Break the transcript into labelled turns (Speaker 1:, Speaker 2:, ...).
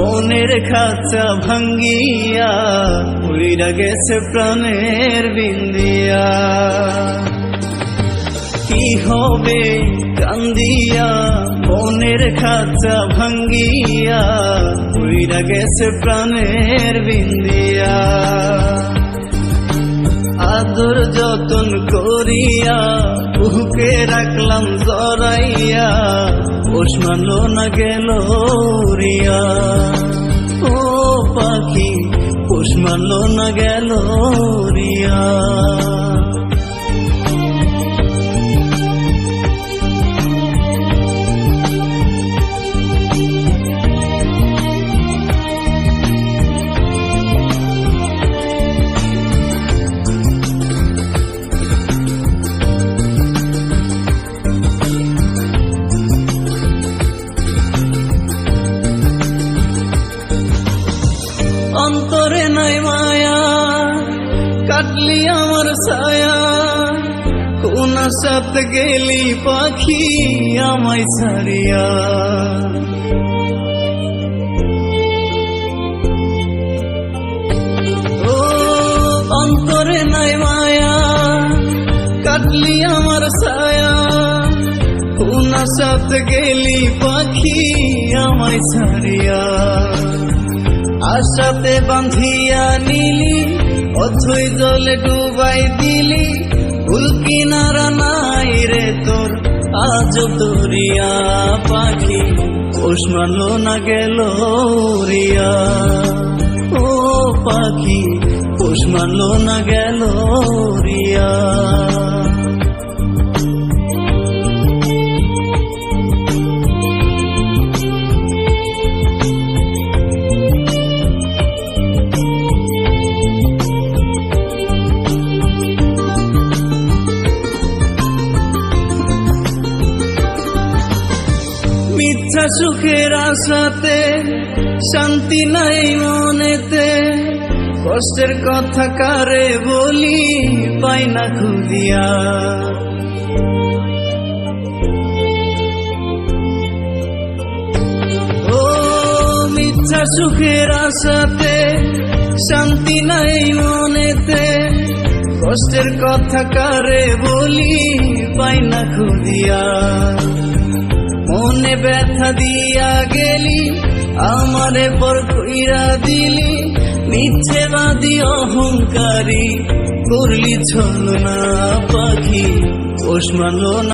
Speaker 1: মনের খাঁচা ভাঙ্গিয়া উইরা গেছে প্রাণের বিন্দিয়া। কি হবে কান্দিয়া মনের খাঁচা ভাঙ্গিয়া উইরা গেছে প্রাণের বিন্দিয়া। আদর যতন করিয়া বুকে রাখলাম জড়াইয়া, পোষ মানলো না গেল রিয়া। ও পাখি পোষ মানলো না গেল রিয়া। অন্তরে নাই মায়া কাটলি আমার ছায়া, কোন আশাত গেলি পাখি আমায় ছাড়িয়া। ও অন্তরে নাই মায়া কাটলি আমার ছায়া, কোন আশাত গেলি পাখি আমায় ছাড়িয়া। আশাতে বাঁধিয়া নিলি অথই জলে ডুবাই দিলি, ভুল কিনারা নাই রে তোর আজ দরিয়া। পাখি পোষ মানলো না গেল রিয়া। ও পাখি পোষ মানলো না গেল রিয়া। মিথ্যা সুখের আশাতে শান্তি নাই মনেতে, কষ্টের কথা কারে বলি পাই না খুঁজিয়া। ও মিথ্যা সুখের আশাতে শান্তি নাই মনেতে, কষ্টের কথা কারে বলি পাই না খুঁজিয়া। মনে ব্যথা দিয়া গেলি আমারে পর কইরা দিলি, মিথ্যেবাদী অহংকারী করলি ছলনা। পাখি পোষ মানলো না।